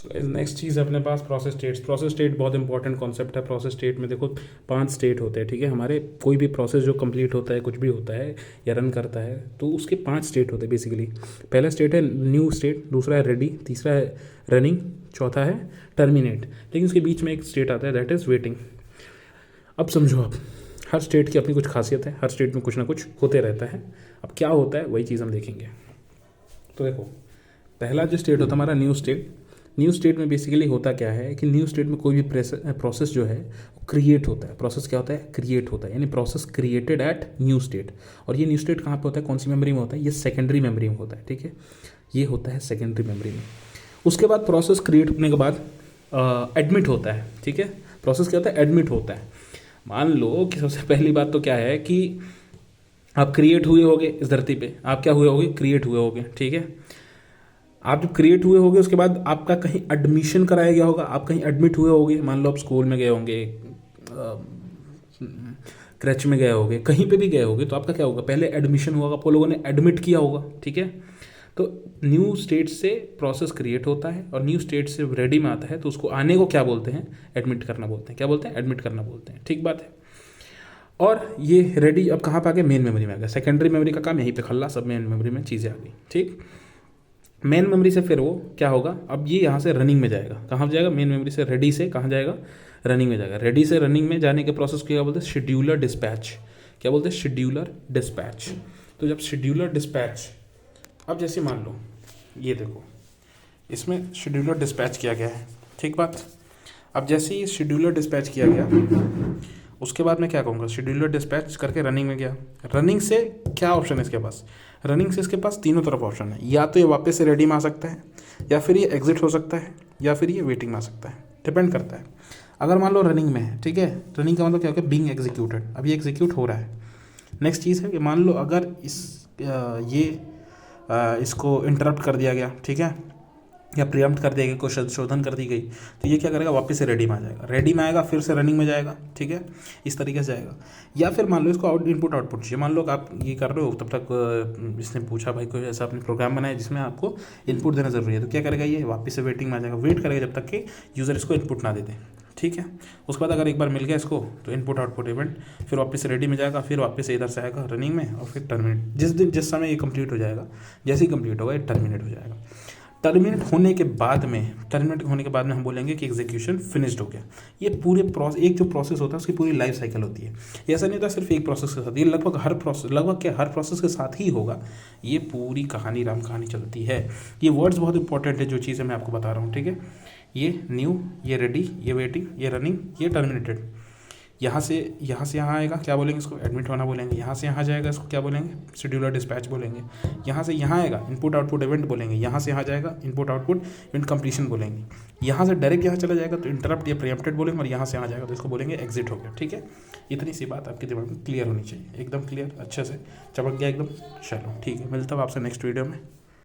Next चीज़ अपने पास process states. Process state बहुत important concept है। प्रोसेस स्टेट में देखो 5 स्टेट होते हैं, ठीक है। हमारे कोई भी प्रोसेस जो कंप्लीट होता है, कुछ भी होता है या रन करता है, तो उसके 5 स्टेट होते हैं बेसिकली। पहला स्टेट है न्यू स्टेट, दूसरा है रेडी, तीसरा है रनिंग, चौथा है टर्मिनेट। लेकिन उसके बीच में एक स्टेट आता है दैट इज़ वेटिंग। अब समझो आप, हर स्टेट की अपनी कुछ खासियत है, हर स्टेट में कुछ ना कुछ होते रहता है। अब क्या होता है वही चीज़ हम देखेंगे। तो देखो, पहला जो स्टेट होता है हमारा न्यू स्टेट। न्यू स्टेट में बेसिकली होता क्या है कि न्यू स्टेट में कोई भी प्रोसेस जो है वो क्रिएट होता है। प्रोसेस क्या होता है? क्रिएट होता है, यानी process created at new state. और ये न्यू स्टेट कहाँ पे होता है, कौन सी मेमोरी में होता है? ये सेकेंडरी मेमोरी में होता है, ठीक है। ये होता है सेकेंडरी मेमोरी में। उसके बाद प्रोसेस क्रिएट होने के बाद एडमिट होता है, ठीक है। प्रोसेस क्या होता है? एडमिट होता है। मान लो कि सबसे पहली बात तो क्या है कि आप क्रिएट हुए होगे इस धरती पे। आप क्या हुए होगे? क्रिएट हुए होगे, ठीक है। आप जब क्रिएट हुए होगे उसके बाद आपका कहीं एडमिशन कराया गया होगा, आप कहीं एडमिट हुए होगे। मान लो आप स्कूल में गए होंगे, क्रच में गए होगे, कहीं पे भी गए होगे, तो आपका क्या होगा? पहले एडमिशन हुआ, आपको लोगों ने एडमिट किया होगा, ठीक है। तो न्यू स्टेट से प्रोसेस क्रिएट होता है और न्यू स्टेट से रेडी में आता है, तो उसको आने को क्या बोलते हैं? एडमिट करना बोलते हैं। क्या बोलते हैं? एडमिट करना बोलते हैं, ठीक बात है। और ये रेडी अब कहाँ पे आ गया? मेन मेमोरी में आ गया। सेकेंडरी मेमोरी का काम यहीं पे खल्ला, सब मेन मेमोरी में चीज़ें आ गई, ठीक। मेन मेमोरी से फिर वो क्या होगा? अब ये यहाँ से रनिंग में जाएगा। कहाँ जाएगा? मेन मेमोरी से रेडी से कहाँ जाएगा? रनिंग में जाएगा। रेडी से रनिंग में जाने के प्रोसेस को क्या बोलते हैं? Scheduler dispatch. क्या बोलते हैं? Scheduler dispatch. तो जब शेड्यूलर डिस्पैच, अब जैसे मान लो ये देखो, इसमें शेड्यूलर डिस्पैच किया गया है, ठीक बात। अब जैसे ही शेड्यूलर डिस्पैच किया गया, उसके बाद मैं क्या कहूँगा? शेड्यूलर डिस्पैच करके रनिंग में गया। रनिंग से क्या ऑप्शन है इसके पास? रनिंग से इसके पास तीनों तरफ ऑप्शन है। या तो ये वापस से रेडी में आ सकता है, या फिर ये एग्जिट हो सकता है, या फिर ये वेटिंग में आ सकता है, डिपेंड करता है। अगर मान लो रनिंग में है, ठीक है, रनिंग का मतलब क्या होगा? बीइंग एग्जीक्यूटेड, अब ये एग्जीक्यूट हो रहा है। नेक्स्ट चीज़ है कि मान लो अगर इसको इंटरप्ट कर दिया गया, ठीक है, या प्रियम्प्ट कर दिया गया, कोई संशोधन कर दी गई, तो ये क्या करेगा? वापस से रेडी में आ जाएगा। रेडी में आएगा, फिर से रनिंग में जाएगा, ठीक है, इस तरीके से जाएगा। या फिर मान लो इसको इनपुट आउटपुट चाहिए। मान लो आप ये कर रहे हो, तब तक इसने पूछा भाई कोई ऐसा आपने प्रोग्राम बनाया जिसमें आपको इनपुट देना जरूरी है, तो क्या करेगा? ये वापस से वेटिंग में आ जाएगा, वेट करेगा जब तक कि यूज़र इसको इनपुट ना दे दे, ठीक है। उसके बाद अगर एक बार मिल गया इसको, तो इनपुट आउटपुट इवेंट, फिर वापस से रेडी में जाएगा, फिर वापस से इधर से आएगा रनिंग में, और फिर टर्मिनेट। जिस समय ये कंप्लीट हो जाएगा, जैसे ही कंप्लीट होगा ये टर्मिनेट हो जाएगा। टर्मिनेट होने के बाद में हम बोलेंगे कि एग्जीक्यूशन फिनिश्ड हो गया। ये पूरे एक जो प्रोसेस होता है उसकी पूरी लाइफ साइकिल होती है। ये ऐसा नहीं होता सिर्फ एक प्रोसेस के साथ, ये लगभग हर प्रोसेस के साथ ही होगा। ये पूरी कहानी राम कहानी चलती है। ये वर्ड्स बहुत इंपॉर्टेंट है जो चीज़ें मैं आपको बता रहा हूँ, ठीक है। ये न्यू, ये रेडी, ये वेटिंग, ये रनिंग, ये टर्मिनेटेड। यहाँ से यहाँ आएगा, क्या बोलेंगे? इसको एडमिट होना बोलेंगे। यहाँ से यहाँ जाएगा, इसको क्या बोलेंगे? शेड्यूलर डिस्पैच बोलेंगे। यहाँ से यहाँ आएगा, इनपुट आउटपुट इवेंट बोलेंगे। यहाँ से यहाँ जाएगा, इनपुट आउटपुट इवेंट कंप्लीशन बोलेंगे। यहाँ से डायरेक्ट यहाँ चला जाएगा तो इंटरप्ट या प्रीएम्प्टेड बोलेंगे, और यहाँ से यहाँ जाएगा तो इसको बोलेंगे एग्जिट हो गया, ठीक है। इतनी सी बात आपके दिमाग में क्लियर होनी चाहिए, एकदम क्लियर, अच्छे से चमक गया एकदम। चलो ठीक है, मिलता हूँ आपसे नेक्स्ट वीडियो में।